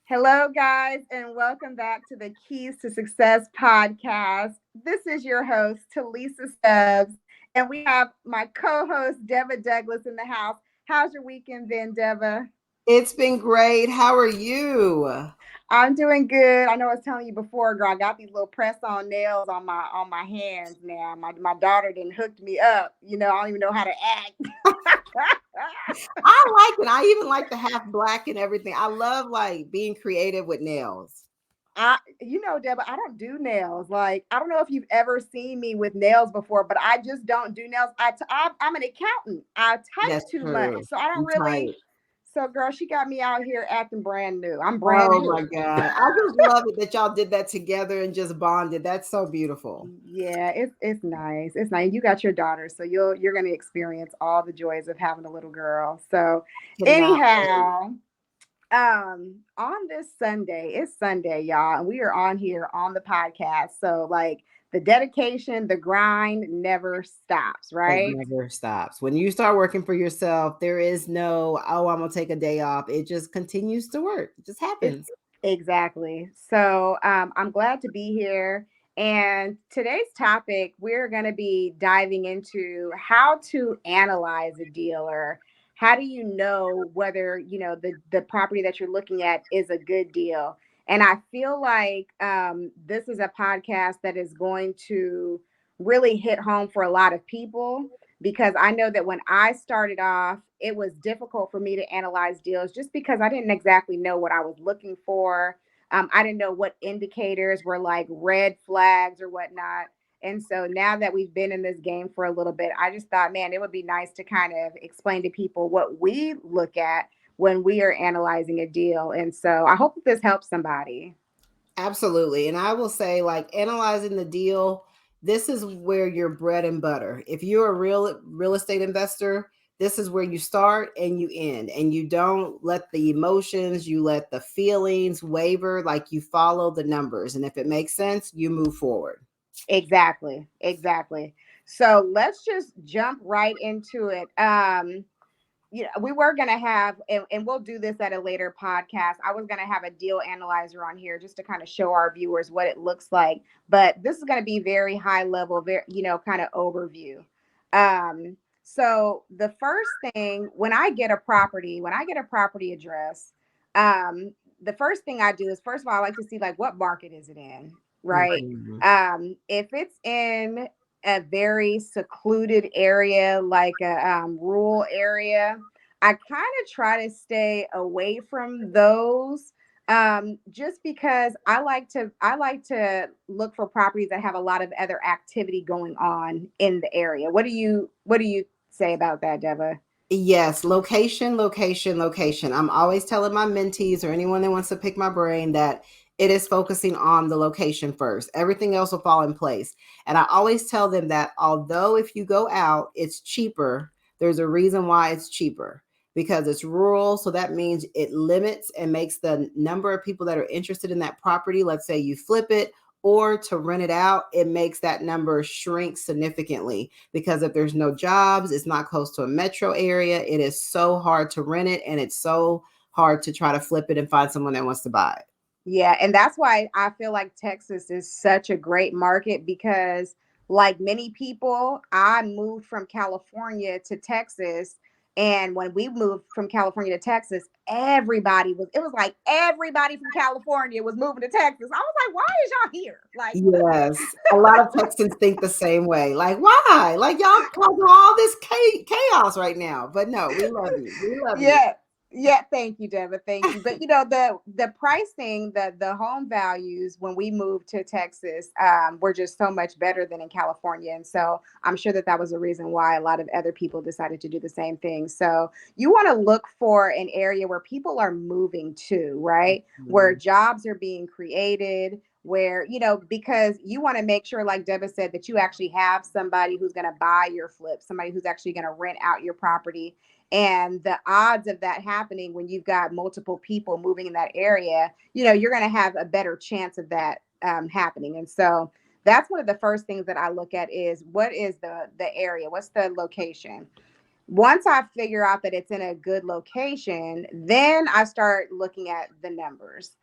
Hello, guys, and welcome back to the Keys to Success podcast. This is your host, Tilisa Stubbs, and we have my co host, Deba Douglas, in the house. How's your weekend been, Deba? It's been great. How are you? I'm doing good. I know I was telling you before, girl. I got these little press-on nails on my hands now. My daughter didn't hooked me up. I don't even know how to act. I like it. I even like the half black and everything. I love like being creative with nails. Deborah, I don't do nails. Like, I don't know if you've ever seen me with nails before, but I just don't do nails. I'm an accountant. I type That's too much, true. so I don't You really. type. So, girl, she got me out here acting brand new. I'm brand Oh my new. God. I just love it that y'all did that together and just bonded. That's so beautiful. Yeah, it's nice. It's nice. You got your daughter, so you're gonna experience all the joys of having a little girl. So, Cannot wait. anyhow, on this Sunday, it's Sunday, y'all, and we are on here on the podcast. So like the dedication, the grind never stops, It right? never stops. When you start working for yourself, there is no, oh, I'm going to take a day off. It just continues to work. It just It's happens. exactly. So I'm glad to be here. And today's topic, we're going to be diving into how to analyze a deal, or how do you know whether the property that you're looking at is a good deal. And I feel like this is a podcast that is going to really hit home for a lot of people, because I know that when I started off, it was difficult for me to analyze deals just because I didn't exactly know what I was looking for. I didn't know what indicators were like red flags or whatnot. And so now that we've been in this game for a little bit, I just thought, man, it would be nice to kind of explain to people what we look at when we are analyzing a deal. And so I hope that this helps somebody. Absolutely. And I will say, like, analyzing the deal, this is where your bread and butter. If you're a real estate investor, this is where you start and you end. And you don't let the emotions, you let the feelings waver, like you follow the numbers. And if it makes sense, you move forward. Exactly. Exactly. So let's just jump right into it. We were going to have, and we'll do this at a later podcast. I was going to have a deal analyzer on here just to kind of show our viewers what it looks like. But this is going to be very high level, very, kind of overview. So the first thing, when I get a property address, the first thing I do is, first of all, I like to see like what market is it in, right? Mhm. If it's in a very secluded area, like a rural area, I kind of try to stay away from those, just because I like to look for properties that have a lot of other activity going on in the area. What do you say about that, Deva? Yes, location, location, location. I'm always telling my mentees or anyone that wants to pick my brain that it is focusing on the location first. Everything else will fall in place. And I always tell them that although if you go out, it's cheaper, there's a reason why it's cheaper because it's rural. So that means it limits and makes the number of people that are interested in that property. Let's say you flip it or to rent it out, it makes that number shrink significantly because if there's no jobs, it's not close to a metro area. It is so hard to rent it and it's so hard to try to flip it and find someone that wants to buy it. Yeah, and that's why I feel like Texas is such a great market, because like many people, I moved from California to Texas, and when we moved from California to Texas, it was like everybody from California was moving to Texas. I was like, why is y'all here? Like Yes, a lot of Texans think the same way. Like, why? Like, y'all causing all this chaos right now. But no, we love you. We love you. yeah. Yeah, thank you, Deborah. Thank you. But the pricing, the home values when we moved to Texas were just so much better than in California, and so I'm sure that that was a reason why a lot of other people decided to do the same thing. So you want to look for an area where people are moving to, right? Where Mhm. jobs are being created, where because you want to make sure, like Deborah said, that you actually have somebody who's going to buy your flip, somebody who's actually going to rent out your property. And the odds of that happening when you've got multiple people moving in that area, you're going to have a better chance of that happening. And so that's one of the first things that I look at is, what is the area? What's the location? Once I figure out that it's in a good location, then I start looking at the numbers.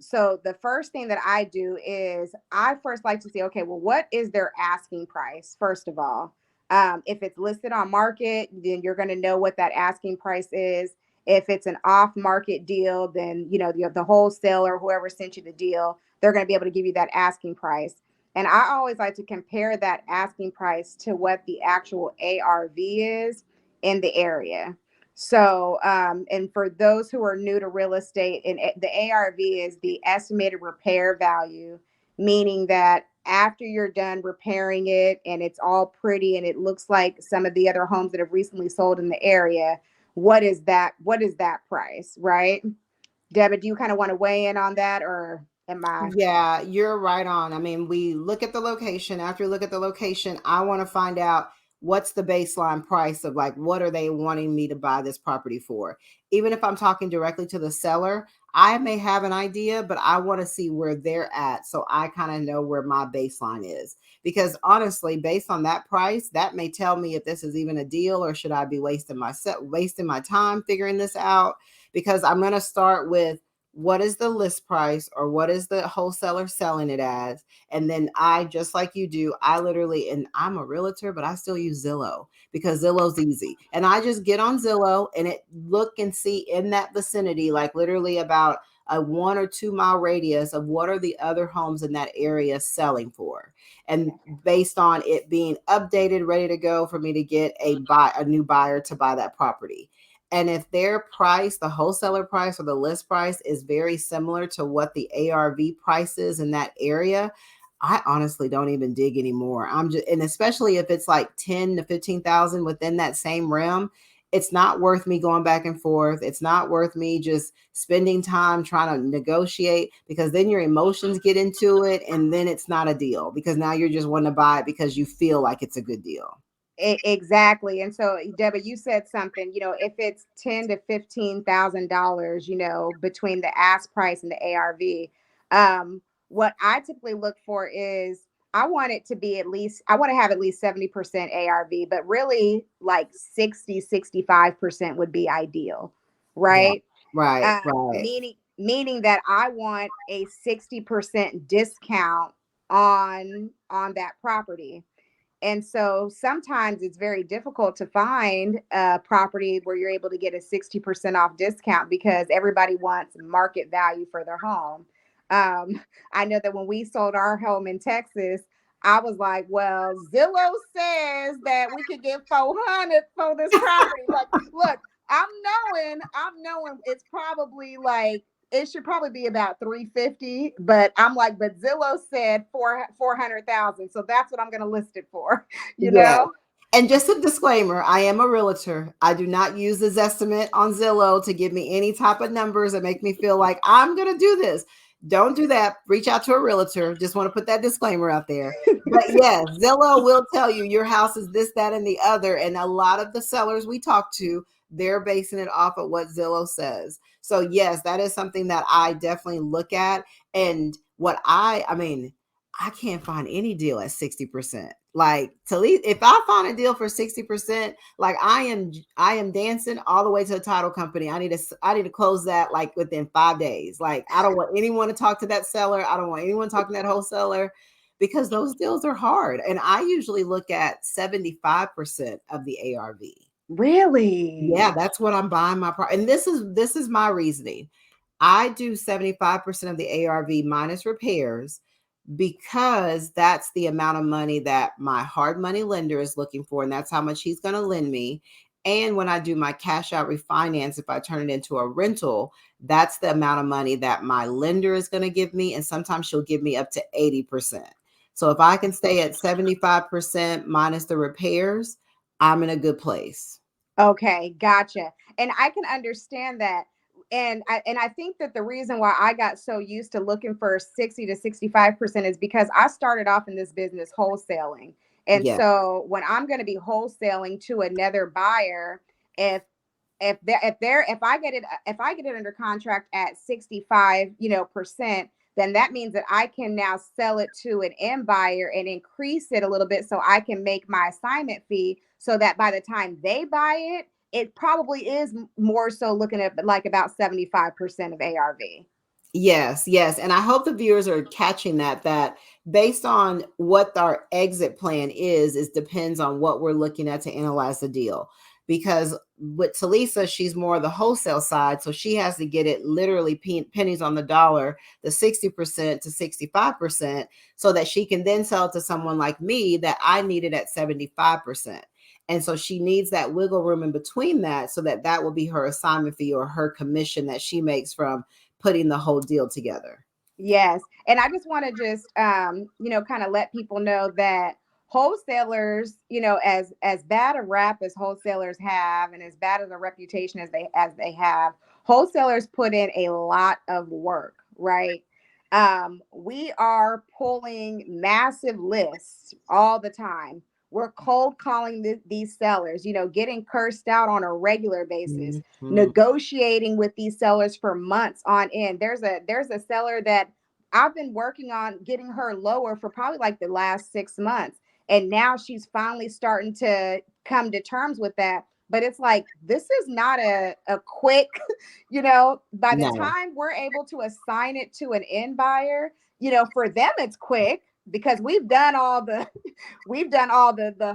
So the first thing that I do is I first like to see, okay, well, what is their asking price, first of all? If it's listed on market, then you're going to know what that asking price is. If it's an off market deal, then the wholesaler, whoever sent you the deal, they're going to be able to give you that asking price. And I always like to compare that asking price to what the actual ARV is in the area. So, and for those who are new to real estate, and the ARV is the estimated repair value, meaning that after you're done repairing it and it's all pretty and it looks like some of the other homes that have recently sold in the area, what is that? What is that price, right? Deborah, do you kind of want to weigh in on that, or am I? Yeah, you're right on. I mean, we look at the location. After we look at the location, I want to find out what's the baseline price of, like, what are they wanting me to buy this property for? Even if I'm talking directly to the seller, I may have an idea, but I want to see where they're at so I kind of know where my baseline is. Because honestly, based on that price, that may tell me if this is even a deal or should I be wasting my time figuring this out, because I'm going to start with what is the list price or what is the wholesaler selling it as. And then I, just like you do, I literally, and I'm a realtor, but I still use Zillow because Zillow's easy. And I just get on Zillow and it look and see in that vicinity, like literally about a 1 or 2 mile radius of what are the other homes in that area selling for. And based on it being updated, ready to go for me to get a new buyer to buy that property. And if their price, the wholesaler price or the list price, is very similar to what the ARV price is in that area, I honestly don't even dig anymore. I'm just, and especially if it's like 10 to 15,000 within that same realm, it's not worth me going back and forth. It's not worth me just spending time trying to negotiate, because then your emotions get into it and then it's not a deal because now you're just wanting to buy it because you feel like it's a good deal. Exactly. And so, Deborah, you said something, if it's $10,000 to $15,000, between the ask price and the ARV, what I typically look for is I want to have at least 70% ARV, but really like 60, 65% would be ideal, Yeah. right? Right. Um, Right. meaning that I want a 60% discount on that property. And so sometimes it's very difficult to find a property where you're able to get a 60% off discount because everybody wants market value for their home. Um, I know that when we sold our home in Texas, I was like, well, Zillow says that we could get 400 for this property. Like, look, I'm knowing it's probably like it should probably be about 350, but I'm like, but Zillow said 400,000, so that's what I'm going to list it for, you Yeah. know. And just a disclaimer, I am a realtor. I do not use this estimate on Zillow to give me any type of numbers that make me feel like I'm going to do this. Don't do that. Reach out to a realtor. Just want to put that disclaimer out there. But yes, Zillow will tell you your house is this, that, and the other. And a lot of the sellers we talk to, they're basing it off of what Zillow says. So yes, that is something that I definitely look at. And I mean, I can't find any deal at 60%. Like, Talisa, if I find a deal for 60%, like I am dancing all the way to the title company. I need to close that like within 5 days. Like, I don't want anyone to talk to that seller. I don't want anyone talking to that wholesaler because those deals are hard. And I usually look at 75% of the ARV. Yeah, Really? that's what I'm buying my and this is my reasoning. I do 75% of the ARV minus repairs because that's the amount of money that my hard money lender is looking for, and that's how much he's going to lend me. And when I do my cash out refinance, if I turn it into a rental, that's the amount of money that my lender is going to give me. And sometimes she'll give me up to 80%. So if I can stay at 75% minus the repairs, I'm in a good place. Okay, gotcha. And I can understand that. And I think that the reason why I got so used to looking for 60 to 65% is because I started off in this business wholesaling. And Yeah. so when I'm going to be wholesaling to another buyer, if if I get it under contract at 65 percent, then that means that I can now sell it to an end buyer and increase it a little bit so I can make my assignment fee so that by the time they buy it, it probably is more so looking at like about 75% of ARV. Yes, yes. And I hope the viewers are catching that based on what our exit plan is depends on what we're looking at to analyze the deal. Because with Tilisa, she's more the wholesale side. So she has to get it literally pennies on the dollar, the 60% to 65%, so that she can then sell it to someone like me that I need it at 75%. And so she needs that wiggle room in between that so that that will be her assignment fee or her commission that she makes from putting the whole deal together. Yes. And I just want to just kind of let people know that wholesalers, as bad a rap as wholesalers have and as bad as a reputation as they have, wholesalers put in a lot of work, right? We are pulling massive lists all the time. We're cold calling these sellers, getting cursed out on a regular basis, Mhm. negotiating with these sellers for months on end. There's a seller that I've been working on getting her lower for probably like the last 6 months. And now she's finally starting to come to terms with that. But it's like, this is not a quick, by the No, time we're able to assign it to an end buyer, for them it's quick because we've done all the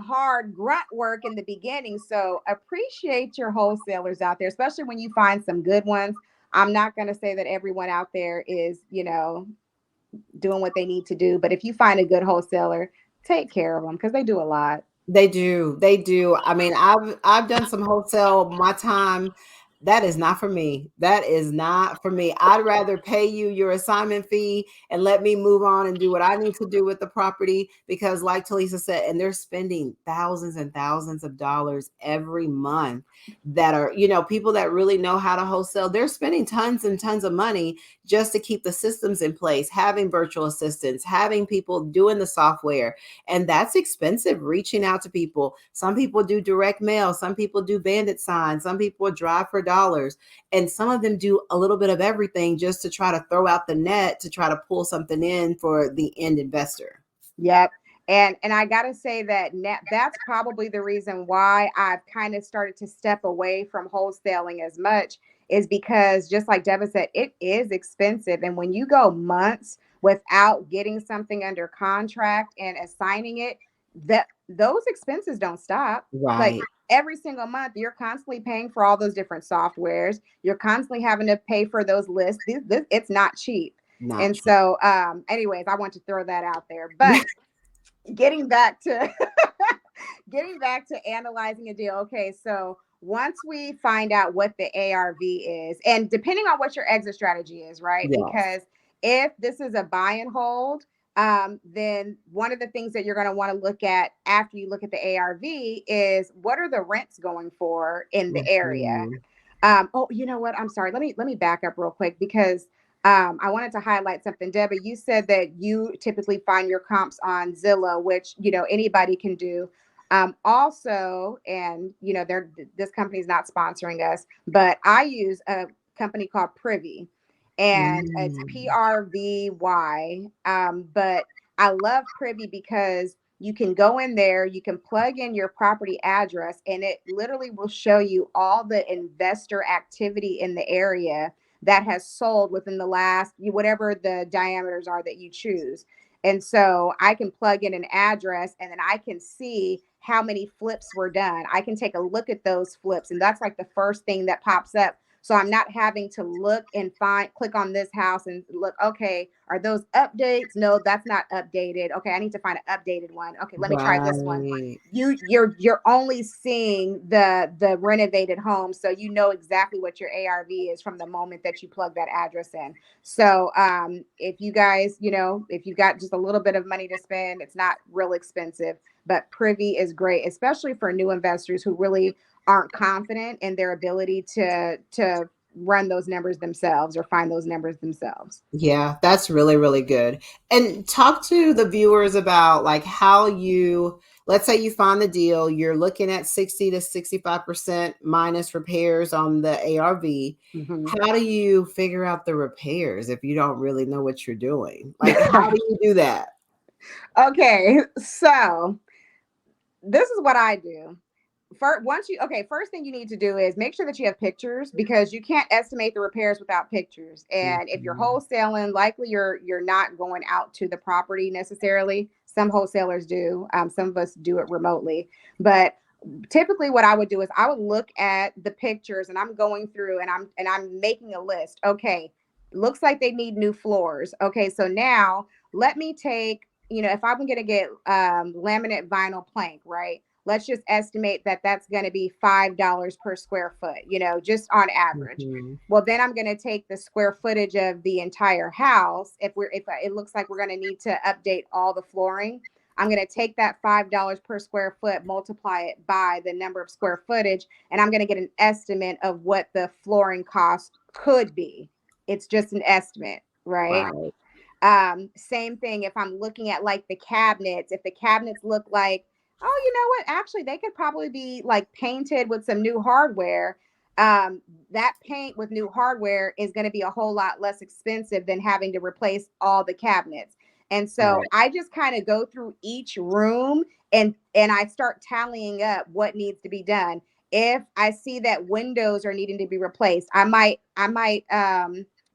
hard grunt work in the beginning. So appreciate your wholesalers out there, especially when you find some good ones. I'm not going to say that everyone out there is, doing what they need to do, but if you find a good wholesaler, take care of them because they do a lot. they do. They do. I mean, I've done some wholesale my time. That is not for me. That is not for me. I'd rather pay you your assignment fee and let me move on and do what I need to do with the property because like Talisa said, and they're spending thousands and thousands of dollars every month that are, people that really know how to wholesale, they're spending tons and tons of money just to keep the systems in place, having virtual assistants, having people doing the software, and that's expensive reaching out to people. Some people do direct mail, some people do bandit signs, some people drive for dollars, and some of them do a little bit of everything just to try to throw out the net to try to pull something in for the end investor. Yep. And I gotta say that that's probably the reason why I've kind of started to step away from wholesaling as much is because just like Deba said, it is expensive. And when you go months without getting something under contract and assigning it, that those expenses don't stop. Like Right. every single month, you're constantly paying for all those different softwares. You're constantly having to pay for those lists. It's not cheap. Not And true. so, anyways, I want to throw that out there. But getting back to getting back to analyzing a deal. Okay, so once we find out what the ARV is, and depending on what your exit strategy is, right? Yes. Because if this is a buy and hold, then one of the things that you're going to want to look at after you look at the ARV is what are the rents going for in the area. Mhm. Oh, you know what? I'm sorry. Let me back up real quick because I wanted to highlight something. Debbie, you said that you typically find your comps on Zillow, which anybody can do. Also, and this company is not sponsoring us, but I use a company called Privy, and it's Mm. PRVY. But I love Privy because you can go in there, you can plug in your property address, and it literally will show you all the investor activity in the area that has sold within the last whatever the diameters are that you choose. And so I can plug in an address and then I can see how many flips were done. I can take a look at those flips, and that's like the first thing that pops up. So I'm not having to look and click on this house and look, okay, are those updates? No, that's not updated. Okay, I need to find an updated one. Okay, let me try this one. Right. You're only seeing the renovated home, so you know exactly what your ARV is from the moment that you plug that address in. So if you guys, if you've got just a little bit of money to spend, it's not real expensive, but Privy is great, especially for new investors who really aren't confident in their ability to run those numbers themselves or find those numbers themselves. Yeah, that's really, really good. And talk to the viewers about like how you let's say you find the deal, you're looking at 60 to 65% minus repairs on the ARV. Mhm. How do you figure out the repairs if you don't really know what you're doing? Like, how do you do that? Okay, so this is what I do. First thing you need to do is make sure that you have pictures, because you can't estimate the repairs without pictures. And if you're Mhm. wholesaling, likely you're not going out to the property necessarily. Some wholesalers do. Some of us do it remotely, but typically what I would do is I would look at the pictures, and I'm going through, and I'm making a list. Okay, looks like they need new floors. Okay, so now let me take, if I'm going to get laminate vinyl plank, right? Let's just estimate that that's going to be $5 per square foot, just on average. Mhm. Well, then I'm going to take the square footage of the entire house. If it looks like we're going to need to update all the flooring, I'm going to take that $5 per square foot, multiply it by the number of square footage, and I'm going to get an estimate of what the flooring cost could be. It's just an estimate, right? Right. Same thing if I'm looking at like the cabinets. If the cabinets look like, oh, you know what? Actually, they could probably be like painted with some new hardware. That paint with new hardware is going to be a whole lot less expensive than having to replace all the cabinets. And so Right. I just kind of go through each room, and I start tallying up what needs to be done. If I see that windows are needing to be replaced, I might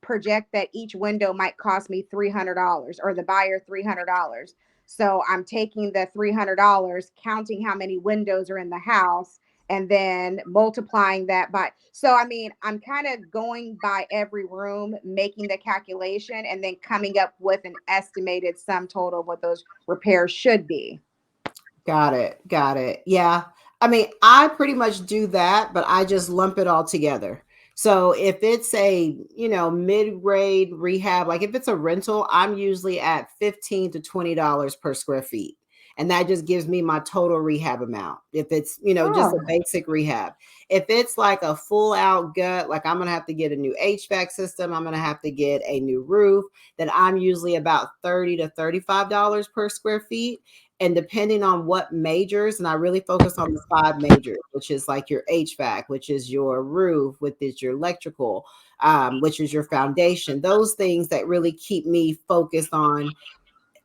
project that each window might cost me $300, or the buyer $300. So I'm taking the $300, counting how many windows are in the house, and then multiplying that by. So I mean, I'm kind of going by every room, making the calculation, and then coming up with an estimated sum total of what those repairs should be. Got it. Got it. Yeah. I mean, I pretty much do that, but I just lump it all together. So if it's a, mid-grade rehab, like if it's a rental, I'm usually at 15 to $20 per square feet. And that just gives me my total rehab amount. If it's, just a Oh, basic rehab. If it's like a full out gut, like I'm going to have to get a new HVAC system, I'm going to have to get a new roof, then I'm usually about 30 to $35 per square feet. And depending on what majors, and I really focus on the five majors, which is like your HVAC, which is your roof, which is your electrical, which is your foundation, those things that really keep me focused on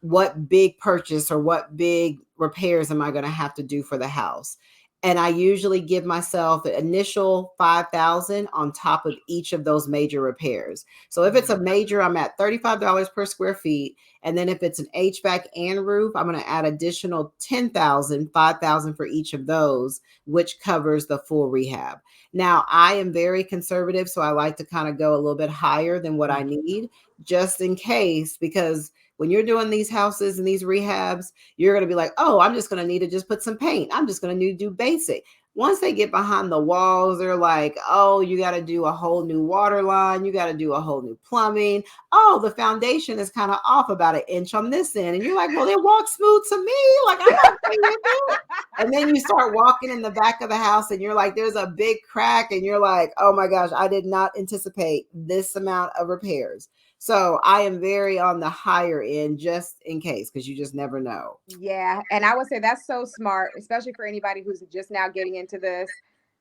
what big purchase or what big repairs am I going to have to do for the house. And I usually give myself an initial 5,000 on top of each of those major repairs. So if it's a major, I'm at $35 per square feet. And then if it's an HVAC and roof, I'm going to add additional 10,000, 5,000 for each of those, which covers the full rehab. Now, I am very conservative, so I like to kind of go a little bit higher than what I need just in case, because when you're doing these houses and these rehabs, you're going to be like, oh, I'm just going to need to just put some paint. I'm just going to need to do basic. Once they get behind the walls, they're like, oh, you got to do a whole new water line. You got to do a whole new plumbing. Oh, the foundation is kind of off about an inch on this end. And you're like, well, it walks smooth to me. Like, I'm okay with it. And then you start walking in the back of the house and you're like, there's a big crack. And you're like, oh my gosh, I did not anticipate this amount of repairs. So I am very on the higher end just in case, because you just never know. yeah. And I would say that's so smart, especially for anybody who's just now getting into this.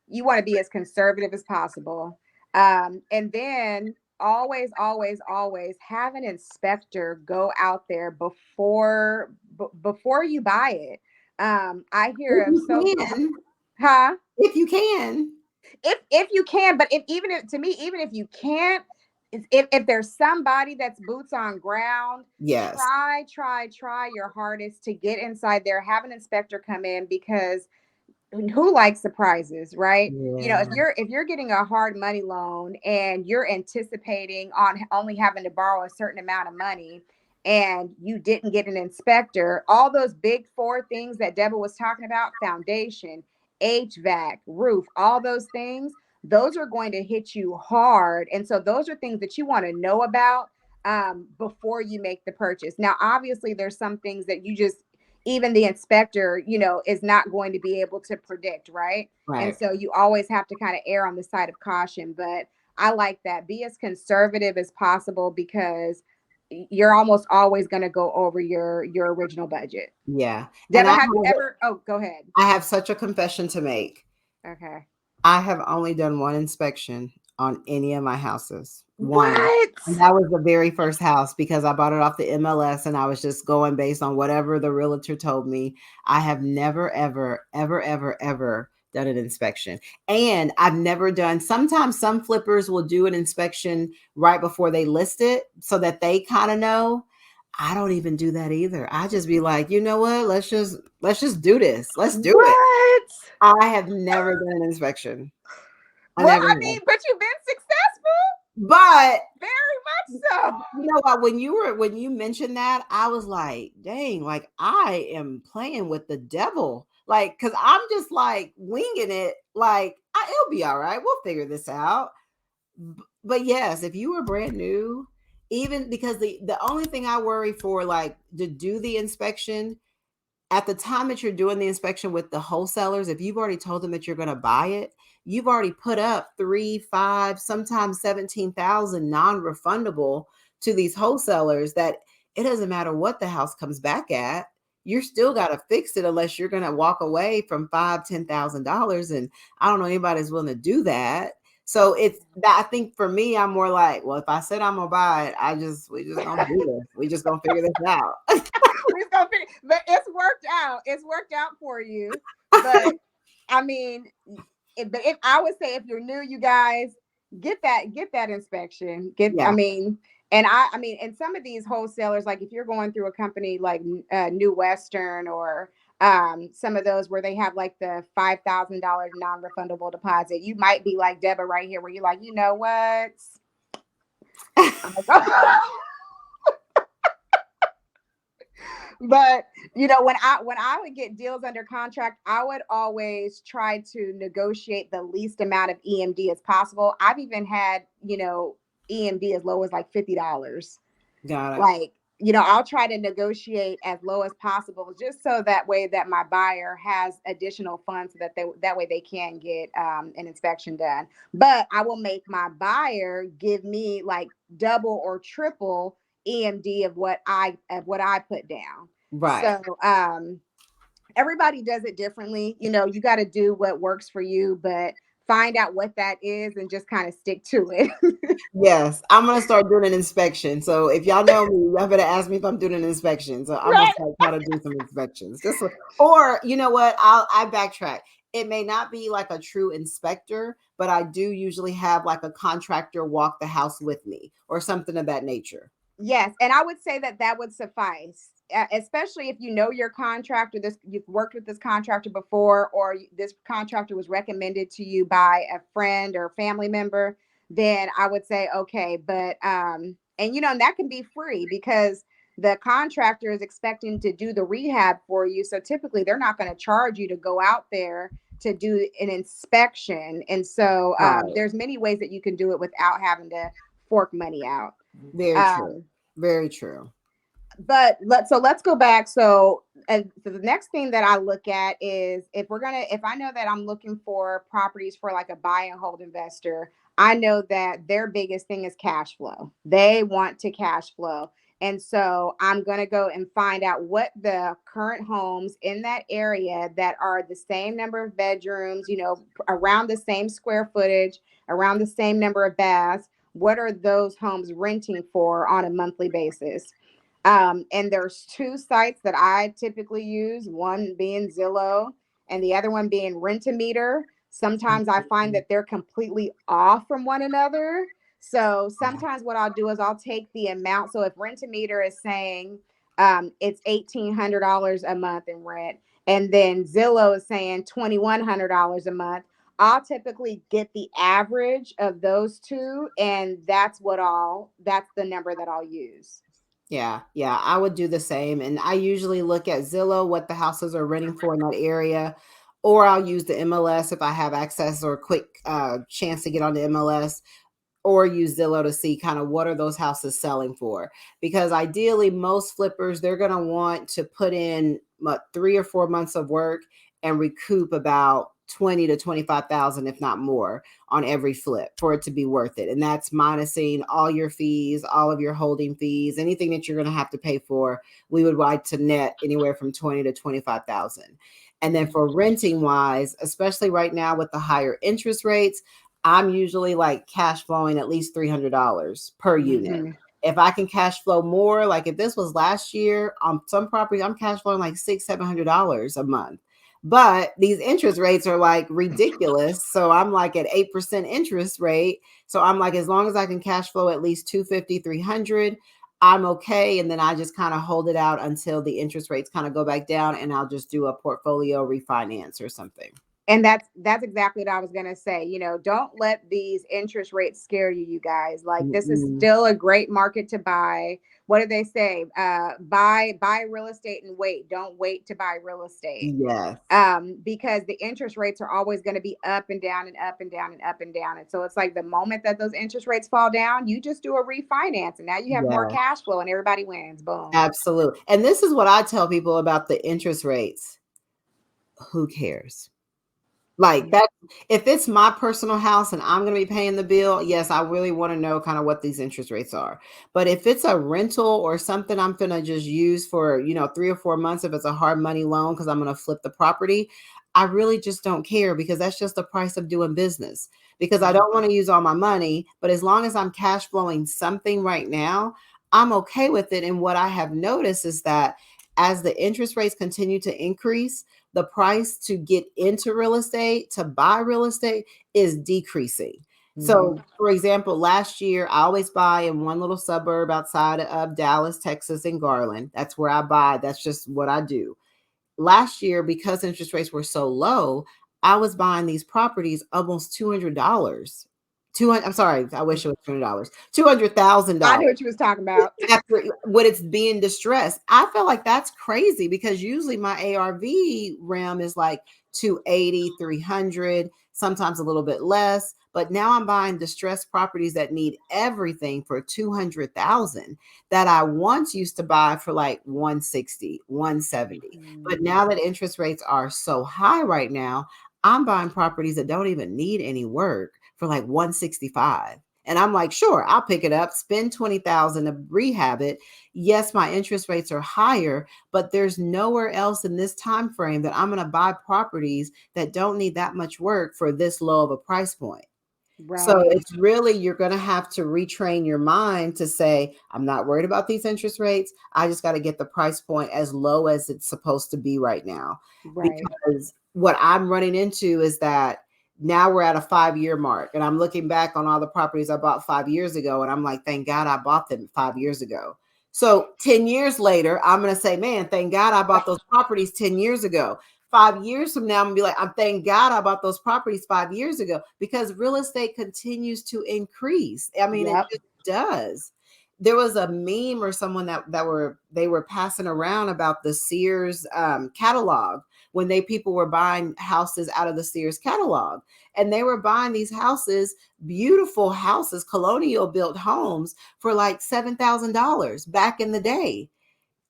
You want to be as conservative as possible. And then always, always, always have an inspector go out there before you buy it. I hear If of so, you can, huh? if you can, If you can, but if even if, to me, even if you can't, if there's somebody that's boots on ground, yes. try your hardest to get inside there, have an inspector come in, because who likes surprises, right? Yeah. If you're getting a hard money loan and you're anticipating on only having to borrow a certain amount of money, and you didn't get an inspector, all those big four things that Deborah was talking about, foundation, HVAC, roof, all those things, those are going to hit you hard. And so those are things that you want to know about before you make the purchase. Now, obviously, there's some things that you just, even the inspector, is not going to be able to predict, right? And Right. so you always have to kind of err on the side of caution. But I like that. Be as conservative as possible, because you're almost always going to go over your original budget. Yeah. And Deba, have you ever? Oh, go ahead. I have such a confession to make. Okay. I have only done one inspection on any of my houses. One. What? And that was the very first house because I bought it off the MLS and I was just going based on whatever the realtor told me. I have never, ever, ever, ever, ever done an inspection. And I've never done, sometimes some flippers will do an inspection right before they list it so that they kind of know. I don't even do that either. I just be like, you know what? Let's just do this. Let's do it. What? I have never done an inspection. I Well, never I have. mean, but you've been successful. But Very much so. you know what? When you mentioned that, I was like, dang, like I am playing with the devil. Like, cause I'm just like winging it. Like, it'll be all right. We'll figure this out. But yes, if you were brand new, even because the only thing I worry for, like to do the inspection at the time that you're doing the inspection with the wholesalers, if you've already told them that you're going to buy it, you've already put up 3, 5, sometimes 17,000 non-refundable to these wholesalers that it doesn't matter what the house comes back at. You're still got to fix it unless you're going to walk away from $5,000, $10,000. And I don't know anybody's willing to do that. So it's that I think for me, I'm more like, well, if I said I'm gonna buy it, we just gonna do this. We just gonna figure this out. We're gonna figure, but it's worked out. It's worked out for you. But I mean, but if I would say if you're new, you guys get that inspection. I Yeah. mean, and and some of these wholesalers, like if you're going through a company like New Western or some of those where they have like the $5,000 non-refundable deposit, you might be like Deborah right here, where you're like, you know what? I'm like, but when I would get deals under contract, I would always try to negotiate the least amount of EMD as possible. I've even had EMD as low as like $50. Got it. Like, I'll try to negotiate as low as possible, just so that way that my buyer has additional funds, so that way they can get an inspection done. But I will make my buyer give me like double or triple EMD of what I put down. Right. So everybody does it differently. You got to do what works for you, but find out what that is and just kind of stick to it. Yes, I'm gonna start doing an inspection. So if y'all know me, y'all better ask me if I'm doing an inspection. So I'm gonna Right. start trying to do some inspections. Or you know what? I backtrack. It may not be like a true inspector, but I do usually have like a contractor walk the house with me or something of that nature. Yes, and I would say that would suffice, especially if you know your contractor. You've worked with this contractor before, or this contractor was recommended to you by a friend or family member. Then I would say okay, but and that can be free because the contractor is expecting to do the rehab for you. So typically, they're not going to charge you to go out there to do an inspection. And so Right. there's many ways that you can do it without having to fork money out. Very true. Um, Very true. but let's go back. So the next thing that I look at is if I know that I'm looking for properties for like a buy and hold investor, I know that their biggest thing is cash flow. They want to cash flow. And so I'm going to go and find out what the current homes in that area that are the same number of bedrooms, around the same square footage, around the same number of baths, what are those homes renting for on a monthly basis. And there's two sites that I typically use, one being Zillow and the other one being Rent-A-Meter. Sometimes I find that they're completely off from one another. So sometimes what I'll do is I'll take the amount. So if Rent-A-Meter is saying it's $1,800 a month in rent, and then Zillow is saying $2,100 a month, I'll typically get the average of those two, and that's the number that I'll use. Yeah, yeah, I would do the same. And I usually look at Zillow, what the houses are renting for in that area, or I'll use the MLS if I have access or a quick chance to get on the MLS, or use Zillow to see kind of what are those houses selling for. Because ideally, most flippers, they're going to want to put in 3 or 4 months of work and recoup about 20 to 25,000, if not more, on every flip for it to be worth it. And that's minusing all your fees, all of your holding fees, anything that you're going to have to pay for. We would like to net anywhere from 20 to 25,000. And then for renting wise, especially right now with the higher interest rates, I'm usually like cash flowing at least $300 per unit. Mm-hmm. If I can cash flow more, like if this was last year on some properties, I'm cash flowing like $600-700 a month. But these interest rates are like ridiculous. So I'm like at 8% interest rate. So I'm like, as long as I can cash flow at least 250, 300, I'm okay. And then I just kind of hold it out until the interest rates kind of go back down, and I'll just do a portfolio refinance or something. And that's exactly what I was gonna say. Don't let these interest rates scare you, you guys. Like, this is Mm-mm. still a great market to buy. What do they say? Buy real estate and wait. Don't wait to buy real estate. Yes. Because the interest rates are always going to be up and down and up and down and up and down. And so it's like the moment that those interest rates fall down, you just do a refinance and now you have more Yes. cash flow and everybody wins. Boom. Absolutely. And this is what I tell people about the interest rates. Who cares? Like Yeah. that, if it's my personal house and I'm going to be paying the bill, yes, I really want to know kind of what these interest rates are. But if it's a rental or something I'm going to just use for, 3 or 4 months, if it's a hard money loan because I'm going to flip the property, I really just don't care, because that's just the price of doing business. Because I don't Mhm. want to use all my money, but as long as I'm cash flowing something right now, I'm okay with it. And what I have noticed is that as the interest rates continue to increase, the price to get into real estate, to buy real estate, is decreasing. Mhm. So, for example, last year, I always buy in one little suburb outside of Dallas, Texas, in Garland. That's where I buy. That's just what I do. Last year, because interest rates were so low, I was buying these properties almost $200. 200, I'm sorry, I wish it was $200. I knew $200,000 what you was talking about. after when it's being distressed. I feel like that's crazy, because usually my ARV RAM is like 280, 300, sometimes a little bit less. But now I'm buying distressed properties that need everything for 200,000, that I once used to buy for like 160, 170. But Mhm. now that interest rates are so high right now, I'm buying properties that don't even need any work for like 165. And I'm like, sure, I'll pick it up, spend 20,000 to rehab it. Yes, my interest rates are higher, but there's nowhere else in this time frame that I'm going to buy properties that don't need that much work for this low of a price point. So Right. it's really, you're going to have to retrain your mind to say, I'm not worried about these interest rates. I just got to get the price point as low as it's supposed to be right now. Right. Because what I'm running into is that now we're at a 5 year mark, and I'm looking back on all the properties I bought 5 years ago, and I'm like, thank God I bought them 5 years ago. So 10 years later, I'm going to say, man, thank God I bought those properties 10 years ago. 5 years from now, I'm gonna be like, I'm thank God I bought those properties 5 years ago, because real estate continues to increase. I mean, it Yep. just does. There was a meme or someone that were passing around about the Sears catalog, when people were buying houses out of the Sears catalog, and they were buying these houses, beautiful houses, colonial built homes, for like $7,000 back in the day.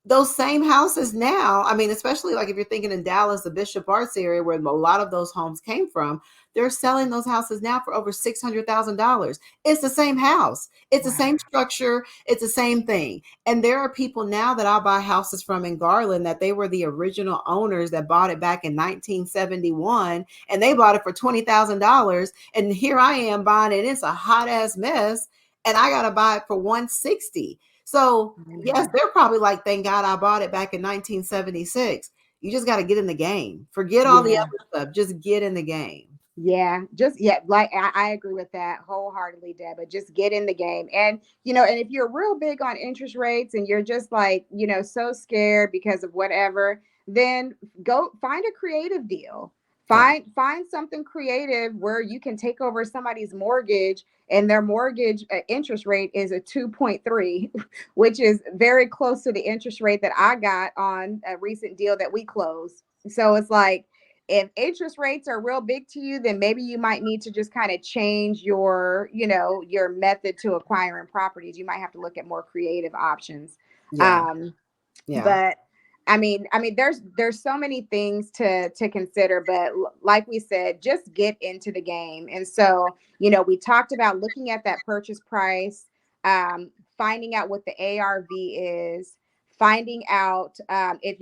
Those same houses now, I mean, especially like if you're thinking in Dallas, the Bishop Arts area where a lot of those homes came from, they're selling those houses now for over $600,000. It's the same house, it's the Wow. same structure, it's the same thing. And there are people now that I buy houses from in Garland that they were the original owners that bought it back in 1971, and they bought it for $20,000. And here I am buying it, it's a hot ass mess, and I got to buy it for 160. So I yes, know. they're probably like, thank God I bought it back in 1976. You just got to get in the game. Forget all the Yeah. other stuff. Just get in the game. Yeah, like I agree with that wholeheartedly, Deb. But just get in the game, and if you're real big on interest rates and you're just like so scared because of whatever, then go find a creative deal. Yeah. Find something creative where you can take over somebody's mortgage, and their mortgage interest rate is a 2.3, which is very close to the interest rate that I got on a recent deal that we closed. So it's like, if interest rates are real big to you, then maybe you might need to just kind of change your method to acquiring properties. You might have to look at more creative options. Yeah. Um, Yeah. but there's so many things to consider, but like we said, just get into the game. And so, we talked about looking at that purchase price, finding out what the ARV is, finding out if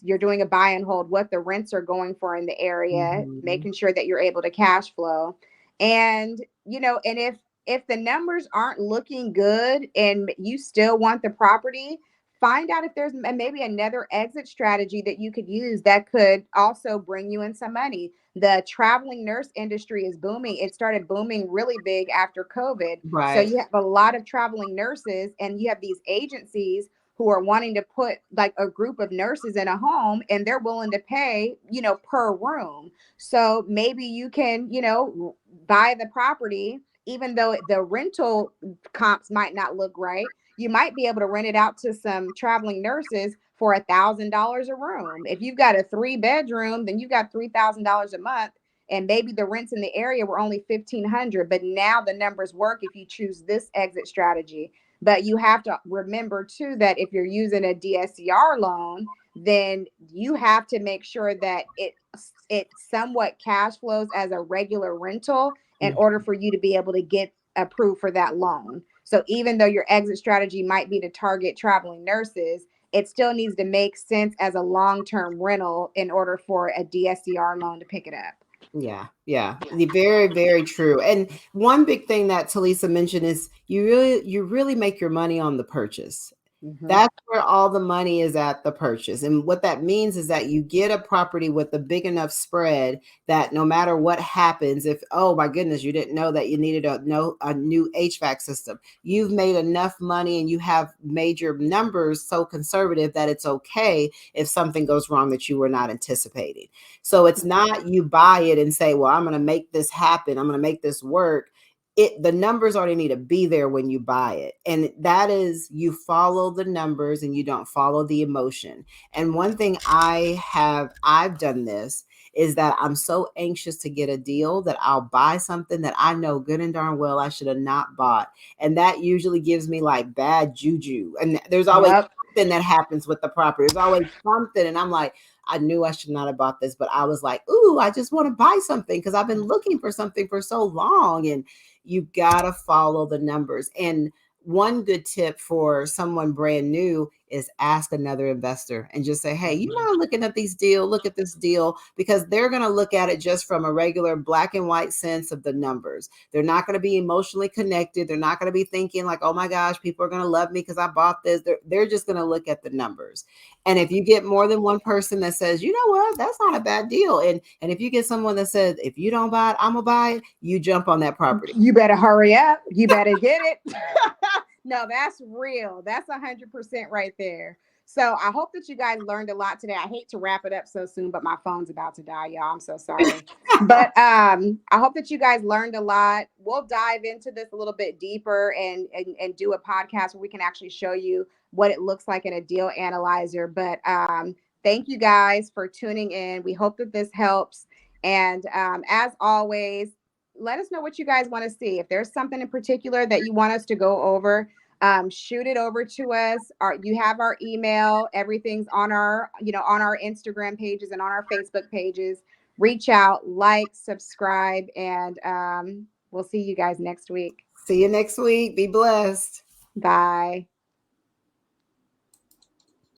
you're doing a buy and hold, what the rents are going for in the area, Mhm. making sure that you're able to cash flow, and and if the numbers aren't looking good and you still want the property, find out if there's maybe another exit strategy that you could use that could also bring you in some money. The traveling nurse industry is booming. It started booming really big after COVID. So Right. you have a lot of traveling nurses, and you have these agencies who are wanting to put like a group of nurses in a home, and they're willing to pay, per room. So maybe you can, buy the property, even though the rental comps might not look right. You might be able to rent it out to some traveling nurses for $1,000 a room. If you've got a 3 bedroom, then you got $3,000 a month, and maybe the rents in the area were only 1,500. But now the numbers work if you choose this exit strategy. But you have to remember too that if you're using a DSCR loan, then you have to make sure that it somewhat cash flows as a regular rental in order for you to be able to get approved for that loan. So even though your exit strategy might be to target traveling nurses, it still needs to make sense as a long-term rental in order for a DSCR loan to pick it up. Yeah, yeah, very, very true. And one big thing that Talisa mentioned is you really make your money on the purchase. Mm-hmm. That's where all the money is at the purchase. And what that means is that you get a property with a big enough spread that no matter what happens, if, oh my goodness, you didn't know that you needed a new HVAC system, you've made enough money and you have made your numbers so conservative that it's okay if something goes wrong that you were not anticipating. So it's not you buy it and say, well, I'm going to make this happen. I'm going to make this work. The numbers already need to be there when you buy it, and that is, you follow the numbers and you don't follow the emotion. And one thing I've done this is that I'm so anxious to get a deal that I'll buy something that I know good and darn well I should have not bought, and that usually gives me like bad juju. And there's always Yep. something that happens with the property. There's always something, and I'm like, I knew I should not have bought this, but I was like, ooh, I just want to buy something because I've been looking for something for so long. And you gotta follow the numbers. And one good tip for someone brand new is ask another investor and just say, hey, you mind looking at these deal, look at this deal, because they're going to look at it just from a regular black and white sense of the numbers. They're not going to be emotionally connected. They're not going to be thinking like, oh my gosh, people are going to love me because I bought this. They're just going to look at the numbers. And if you get more than one person that says, you know what, that's not a bad deal. And if you get someone that says, if you don't buy it, I'm gonna buy it, you jump on that property. You better hurry up. You better get it. No, that's real. That's 100% right there. So I hope that you guys learned a lot today. I hate to wrap it up so soon, but my phone's about to die, y'all. I'm so sorry. But I hope that you guys learned a lot. We'll dive into this a little bit deeper and do a podcast where we can actually show you what it looks like in a deal analyzer. But thank you guys for tuning in. We hope that this helps. And as always, let us know what you guys want to see. If there's something in particular that you want us to go over, shoot it over to us. You have our email. Everything's on our Instagram pages and on our Facebook pages. Reach out, like, subscribe, and we'll see you guys next week. See you next week. Be blessed. Bye.